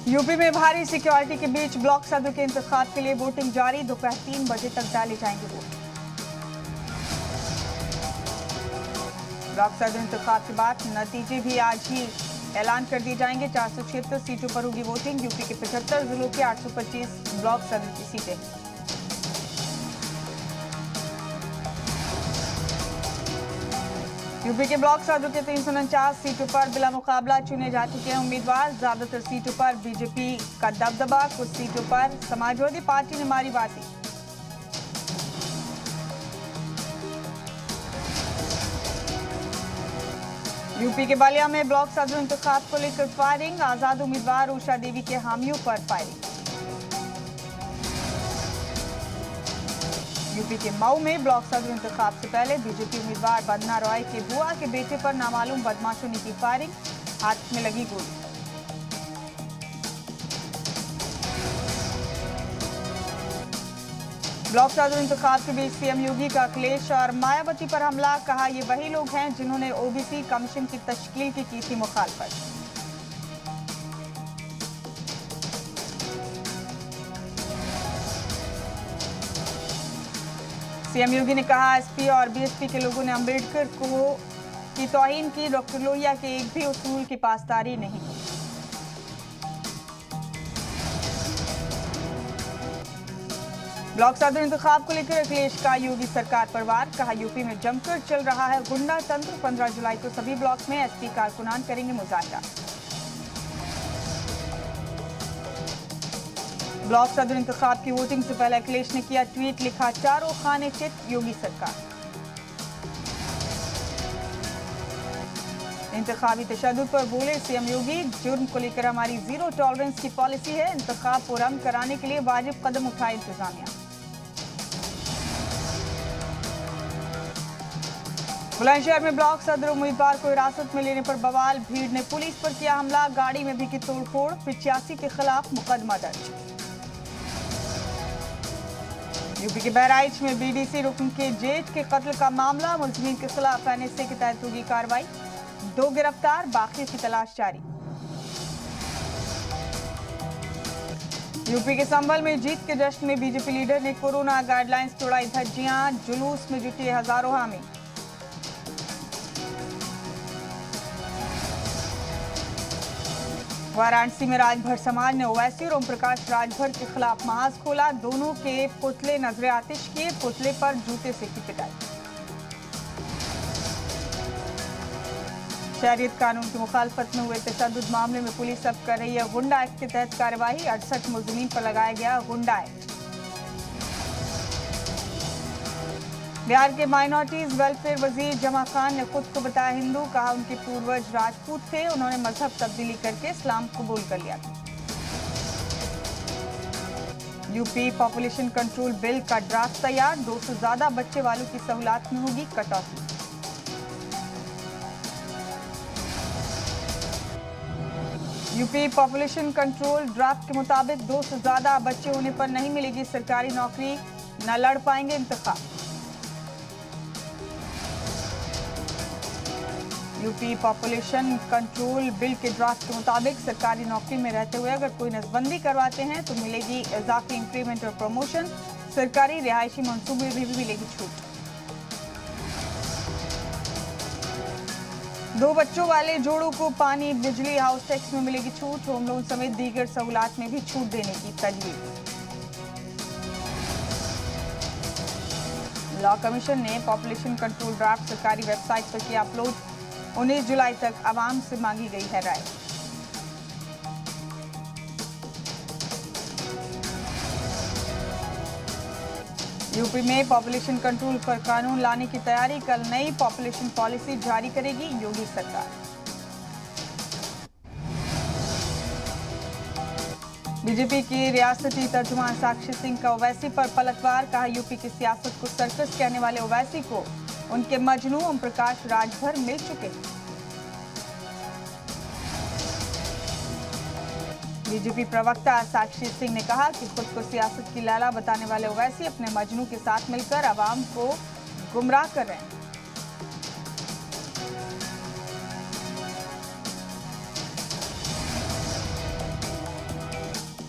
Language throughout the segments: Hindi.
यूपी में भारी सिक्योरिटी के बीच ब्लॉक सदर के इंतखाब के लिए वोटिंग जारी। दोपहर 3 बजे तक डाले जाएंगे वोट। ब्लॉक सदर इंतखाब के बाद नतीजे भी आज ही ऐलान कर दिए जाएंगे। 476 सीटों पर होगी वोटिंग। यूपी के 75 जिलों के 825 ब्लॉक सदर की सीटें। यूपी के ब्लॉक सदर के 349 सीटों पर बिला मुकाबला चुने जा चुके हैं उम्मीदवार। ज्यादातर सीटों पर बीजेपी का दबदबा, कुछ सीटों पर समाजवादी पार्टी ने मारी बाजी। यूपी के बलिया में ब्लॉक सदर इंतखाब को लेकर फायरिंग। आजाद उम्मीदवार उषा देवी के हामियों पर फायरिंग। यूपी के मऊ में ब्लॉक सदर इंतखाब से पहले बीजेपी उम्मीदवार वंदना रॉय के बुआ के बेटे पर नामालूम बदमाशों ने की फायरिंग। हाथ में लगी गोली। ब्लॉक सदर इंतखाब के बीच सीएम योगी का अखिलेश और मायावती पर हमला। कहा ये वही लोग हैं जिन्होंने ओबीसी कमीशन की तश्कील की थी मुखालफत। सीएम योगी ने कहा एसपी और बीएसपी के लोगों ने अंबेडकर की तौहीन की। डॉक्टर लोहिया के एक भी उसूल की पासदारी नहीं की। ब्लॉक सदर इंतखाब को लेकर अखिलेश का योगी सरकार पर वार। कहा यूपी में जमकर चल रहा है गुंडा तंत्र। 15 जुलाई को सभी ब्लॉक में एसपी कारकुनान करेंगे मुजाहरा। ब्लॉक सदर इंतखाब की वोटिंग से पहले अखिलेश ने किया ट्वीट। लिखा चारों खाने चित योगी सरकार। इंतखाबी तशद्दुद पर बोले सीएम योगी, जुर्म को लेकर हमारी जीरो टॉलरेंस की पॉलिसी है। इंतखाब पुरअमन कराने के लिए वाजिब कदम उठाए इंतजामिया। बुलंदशहर में ब्लॉक सदर उम्मीदवार को हिरासत में लेने पर बवाल। भीड़ ने पुलिस पर किया हमला। गाड़ी में भी की तोड़फोड़। 85 के खिलाफ मुकदमा दर्ज। यूपी के बहराइच में बीडीसी रुकन के जेठ के कत्ल का मामला। मुलजिमीन के खिलाफ एनएसए के तहत होगी कार्रवाई। 2 गिरफ्तार, बाकी की तलाश जारी। यूपी के संभल में जीत के जश्न में बीजेपी लीडर ने कोरोना गाइडलाइंस तोड़ाई धज्जियां। जुलूस में जुटे हजारों हामी। वाराणसी में राजभर समाज ने ओवैसी और ओम प्रकाश राजभर के खिलाफ महाज खोला। दोनों के पुतले नजरे आतिश किए। पुतले पर जूते से की पिटाई। शहरियत कानून की मुखालफत में हुए तशद्दुद मामले में पुलिस अब कर रही है गुंडा एक्ट के तहत कार्रवाई। 68 मुलजिमीन पर लगाया गया गुंडा एक्ट। बिहार के माइनॉरिटीज वेलफेयर वजीर जमा खान ने खुद को बताया हिंदू। कहा उनके पूर्वज राजपूत थे, उन्होंने मजहब तब्दीली करके इस्लाम कबूल कर लिया था। यूपी पॉपुलेशन कंट्रोल बिल का ड्राफ्ट तैयार। 2 से ज्यादा बच्चे वालों की सहूलियत में होगी कटौती। यूपी पॉपुलेशन कंट्रोल ड्राफ्ट के मुताबिक 2 से ज्यादा बच्चे होने पर नहीं मिलेगी सरकारी नौकरी, न लड़ पाएंगे इंतखाब। यूपी पॉपुलेशन कंट्रोल बिल के ड्राफ्ट के मुताबिक सरकारी नौकरी में रहते हुए अगर कोई नसबंदी करवाते हैं तो मिलेगी इजाफी इंक्रीमेंट और प्रमोशन। सरकारी रिहायशी मंसूबे में भी मिलेगी छूट। 2 बच्चों वाले जोड़ों को पानी, बिजली, हाउस टैक्स में मिलेगी छूट। होम लोन समेत दीगर सहूलियत में भी छूट देने की तजवीज। लॉ कमीशन ने पॉपुलेशन कंट्रोल ड्राफ्ट सरकारी वेबसाइट पर किया अपलोड। 19 जुलाई तक आवाम से मांगी गई है राय। यूपी में पॉपुलेशन कंट्रोल पर कानून लाने की तैयारी। कल नई पॉपुलेशन पॉलिसी जारी करेगी योगी सरकार। बीजेपी की रियासती तर्जुमान साक्षी सिंह का ओवैसी पर पलटवार। कहा यूपी की सियासत को सर्कस कहने वाले ओवैसी को उनके मजनू ओम प्रकाश राजभर मिल चुके हैं। बीजेपी प्रवक्ता साक्षी सिंह ने कहा कि खुद को सियासत की लाला बताने वाले ओवैसी अपने मजनू के साथ मिलकर आवाम को गुमराह कर रहे हैं।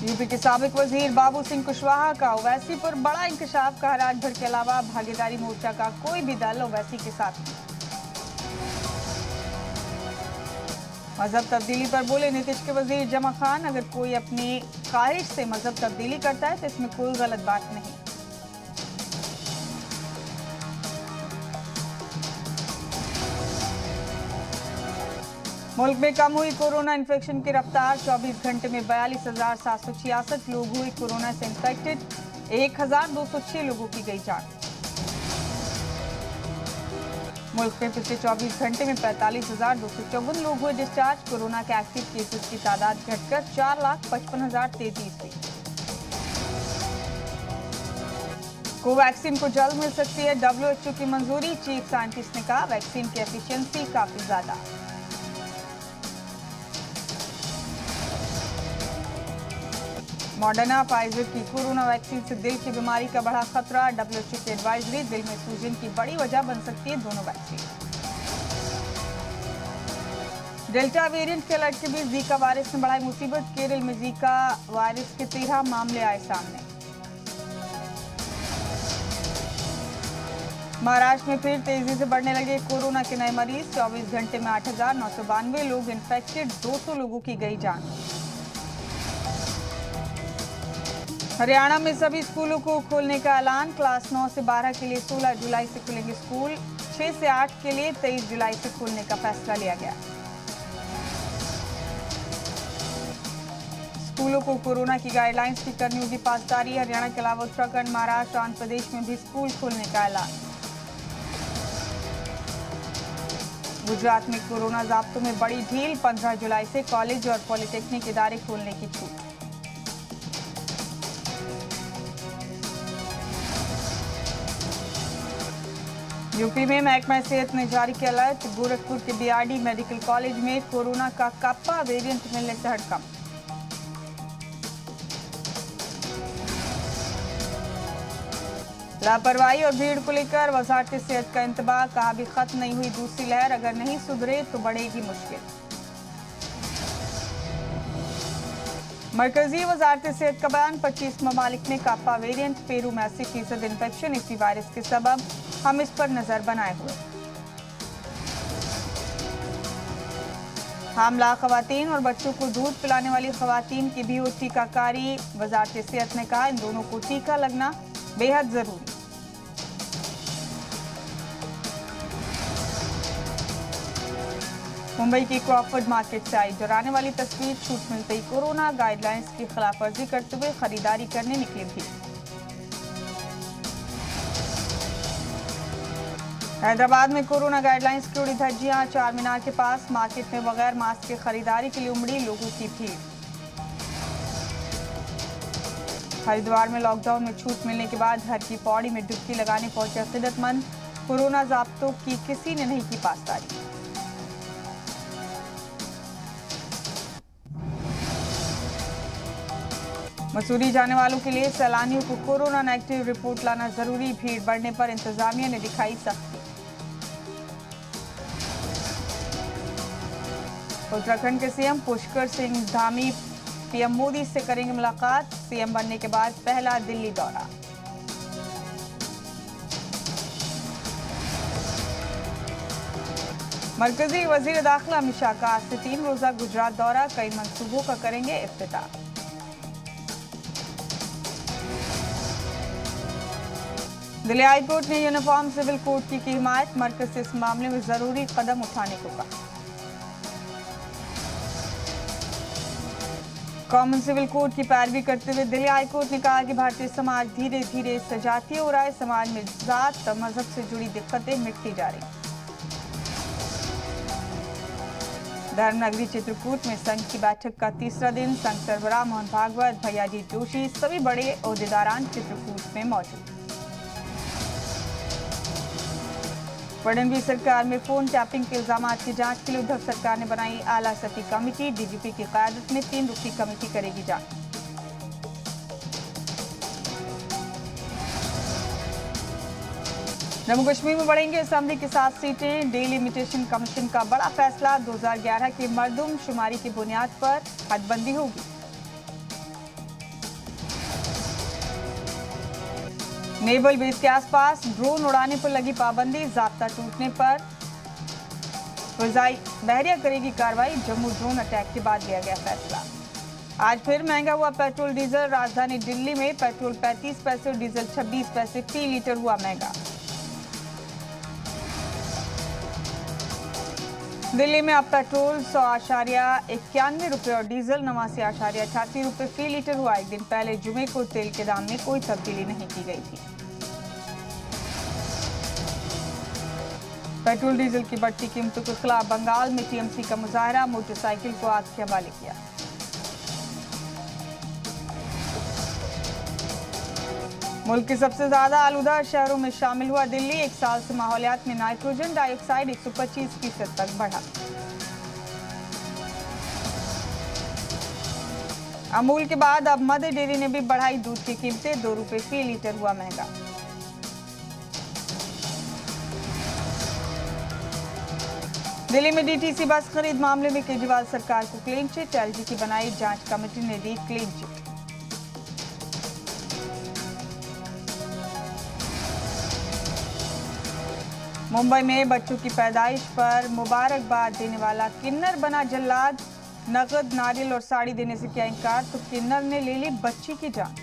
यूपी के साबिक वजीर बाबू सिंह कुशवाहा का ओवैसी पर बड़ा इंकशाफ। कहा राजभर के अलावा भागीदारी मोर्चा का कोई भी दल ओवैसी के साथ नहीं। मजहब तब्दीली पर बोले नीतीश के वजीर जमा खान, अगर कोई अपनी ख्वाहिश से मजहब तब्दीली करता है तो इसमें कोई गलत बात नहीं। मुल्क में कम हुई कोरोना इन्फेक्शन की रफ्तार। 24 घंटे में 42,766 लोग हुए कोरोना से इन्फेक्टेड। 1,206 लोगों की गई जान। मुल्क में पिछले 24 घंटे में 45,254 लोग हुए डिस्चार्ज। कोरोना के एक्टिव केसेस की तादाद घटकर 4,55,033 हुई। कोवैक्सीन को जल्द मिल सकती है WHO की मंजूरी। चीफ साइंटिस्ट ने कहा वैक्सीन की एफिशिएंसी काफी ज्यादा। मॉडर्ना फाइजर की कोरोना वैक्सीन से दिल की बीमारी का बढ़ा खतरा। WHO की एडवाइजरी, दिल में सूजन की बड़ी वजह बन सकती है दोनों वैक्सीन। डेल्टा वेरिएंट के अलर्ट के बीच जीका वायरस ने बढ़ाई मुसीबत। केरल में जीका वायरस के 13 मामले आए सामने। महाराष्ट्र में फिर तेजी से बढ़ने लगे कोरोना के नए मरीज। 24 घंटे में 8,992 लोग इन्फेक्टेड, 200 लोगों की गई जान। हरियाणा में सभी स्कूलों को खोलने का ऐलान। क्लास 9 से 12 के लिए 16 जुलाई से खुलेंगे स्कूल। 6 से 8 के लिए 23 जुलाई से खोलने का फैसला लिया गया। स्कूलों को कोरोना की गाइडलाइंस की करनी होगी पासदारी। हरियाणा के अलावा उत्तराखंड, महाराष्ट्र, आंध्र प्रदेश में भी स्कूल खोलने का ऐलान। गुजरात में कोरोना ज़ाब्तों में बड़ी ढील। 15 जुलाई से कॉलेज और पॉलिटेक्निक इदारे खोलने की छूट। यूपी में महकमा सेहत ने जारी किया अलर्ट। गोरखपुर के BRD मेडिकल कॉलेज में कोरोना का काप्पा वेरिएंट मिलने से हड़कंप। लापरवाही और भीड़ को लेकर वजारत सेहत का इंतबाह। कहा अभी खत्म नहीं हुई दूसरी लहर, अगर नहीं सुधरे तो बढ़ेगी मुश्किल। मरकजी वजारत सेहत का बयान। 25 ममालिक में काप्पा वेरिएंट। पेरू में 80% इन्फेक्शन इसी वायरस के सबब, हम इस पर नजर बनाए हुए। हामला खवातीन और बच्चों को दूध पिलाने वाली खवातीन की भी हो टीकाकारी। वजारत सेहत ने कहा इन दोनों को टीका लगना बेहद जरूरी। मुंबई की क्रॉफर्ड मार्केट से आई डराने वाली तस्वीर। छूट मिलते ही कोरोना गाइडलाइंस की खिलाफवर्जी करते हुए खरीदारी करने निकली थी। हैदराबाद में कोरोना गाइडलाइंस की उड़ी धज्जियां। चार मीनार के पास मार्केट में बगैर मास्क के खरीदारी के लिए उमड़ी लोगों की भीड़। हरिद्वार में लॉकडाउन में छूट मिलने के बाद हर की पौड़ी में डुबकी लगाने पहुंचे अकीदतमंद। कोरोना ज़ाब्तों की किसी ने नहीं की पासदारी। मसूरी जाने वालों के लिए सैलानियों को कोरोना नेगेटिव रिपोर्ट लाना जरूरी। भीड़ बढ़ने पर इंतजामिया ने दिखाई सख्ती। उत्तराखंड के सीएम पुष्कर सिंह धामी पीएम मोदी से करेंगे मुलाकात। सीएम बनने के बाद पहला दिल्ली दौरा। मरकजी वजीर दाखिला अमित शाह का आज से 3 रोजा गुजरात दौरा। कई मंसूबों का करेंगे इफ्तिताह। दिल्ली हाईकोर्ट ने यूनिफॉर्म सिविल कोड की हिमायत। मरकज से इस मामले में जरूरी कदम उठाने को कहा। कॉमन सिविल कोड की पैरवी करते हुए दिल्ली हाईकोर्ट ने कहा कि भारतीय समाज धीरे धीरे सजातीय हो रहा है। समाज में जात मजहब से जुड़ी दिक्कतें मिटती जा रही। धर्मनगरी चित्रकूट में संघ की बैठक का तीसरा दिन। संघ सरबराह मोहन भागवत, भैयाजी जोशी सभी बड़े ओहदेदारान चित्रकूट में मौजूद। फडणवीस सरकार में फोन टैपिंग के इल्जाम की जांच के लिए उद्धव सरकार ने बनाई आला सती कमेटी। डीजीपी की क़यादत में 3 रुकनी कमेटी करेगी जांच। जम्मू कश्मीर में बढ़ेंगे असेंबली की 7 सीटें। डिलिमिटेशन कमीशन का बड़ा फैसला। 2011 की मरदमशुमारी की बुनियाद पर हदबंदी होगी। नेवल बेस के आसपास ड्रोन उड़ाने पर लगी पाबंदी, ज़ाब्ता टूटने पर फजाई बहरिया करेगी कार्रवाई। जम्मू ड्रोन अटैक के बाद लिया गया फैसला। आज फिर महंगा हुआ पेट्रोल डीजल। राजधानी दिल्ली में पेट्रोल 35 पैसे और डीजल 26 पैसे फी लीटर हुआ महंगा। दिल्ली में अब पेट्रोल 100.91 रुपये और डीजल 89.88 रुपये फी लीटर हुआ। एक दिन पहले जुमे को तेल के दाम में कोई तब्दीली नहीं की गई थी। पेट्रोल डीजल की बढ़ती कीमतों के खिलाफ बंगाल में टीएमसी का मुजाहरा, मोटरसाइकिल को आग के हवाले किया। मुल्क के सबसे ज्यादा आलूदा शहरों में शामिल हुआ दिल्ली। एक साल से माहौलियात में नाइट्रोजन डाइऑक्साइड 125% तक बढ़ा। अमूल के बाद अब मदर डेयरी ने भी बढ़ाई दूध की कीमतें, 2 रुपये फी लीटर हुआ महंगा। दिल्ली में डीटीसी बस खरीद मामले में केजरीवाल सरकार को क्लीन चिट। एलजी की बनाई जांच कमेटी ने दी क्लीन चिट। मुंबई में बच्चों की पैदाइश पर मुबारकबाद देने वाला किन्नर बना जल्लाद। नकद, नारियल और साड़ी देने से किया इनकार तो किन्नर ने ले ली बच्ची की जान।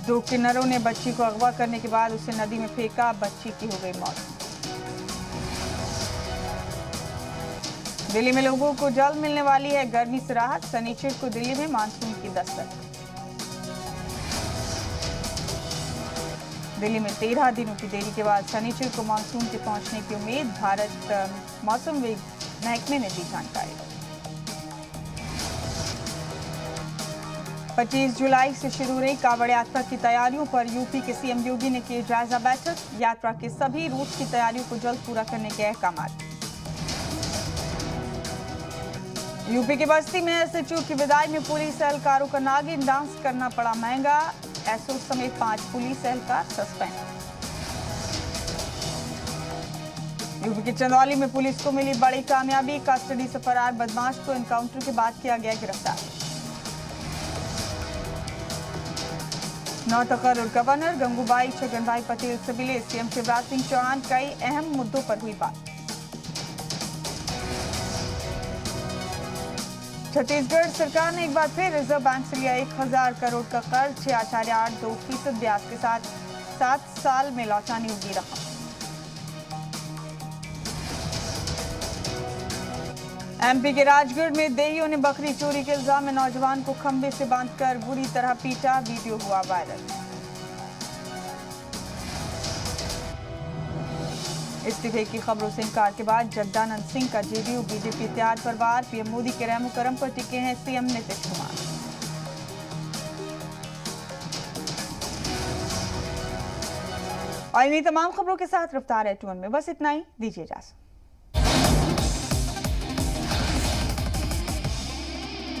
2 किन्नरों ने बच्ची को अगवा करने के बाद उसे नदी में फेंका, बच्ची की हो गई मौत। दिल्ली में लोगों को जल्द मिलने वाली है गर्मी से राहत। शनिचर को दिल्ली में मानसून की दस्तक। दिल्ली में 13 दिनों की देरी के बाद शनिचर को मानसून के पहुंचने की उम्मीद। भारत मौसम महकमे ने दी जानकारी। 25 जुलाई से शुरू रही कांवड़ यात्रा की तैयारियों पर यूपी के सीएम योगी ने की जायजा बैठक। यात्रा के सभी रूट की तैयारियों को जल्द पूरा करने के अहकाम। यूपी के बस्ती में एसएचओ की विदाई में पुलिस एहलकारों का नागिन डांस करना पड़ा महंगा। एसओ समेत 5 पुलिस एहलकार सस्पेंड। यूपी के चंदौली में पुलिस को मिली बड़ी कामयाबी। कस्टडी से फरार बदमाश को एनकाउंटर के बाद किया गया गिरफ्तार। नौतखर और गवर्नर गंगूबाई छगनभाई पटेल से मिले सीएम शिवराज सिंह चौहान। कई अहम मुद्दों पर हुई बात। छत्तीसगढ़ सरकार ने एक बार फिर रिजर्व बैंक से लिया 1000 करोड़ का कर्ज। 6.82% ब्याज के साथ 7 साल में लौटानी होगी रकम। एमपी के राजगढ़ में देहियों ने बकरी चोरी के इल्जाम में नौजवान को खंबे से बांधकर बुरी तरह पीटा, वीडियो हुआ वायरल। इस्तीफे की खबरों से इनकार के बाद जगदानंद सिंह का जेडीयू बीजेपी इत्तेहाद पर वार। पीएम मोदी के रहमो करम पर टिके हैं सीएम नीतीश कुमार। और इन्हीं तमाम खबरों के साथ रफ्तार है 21 में बस इतना ही। दीजिए इजाजत।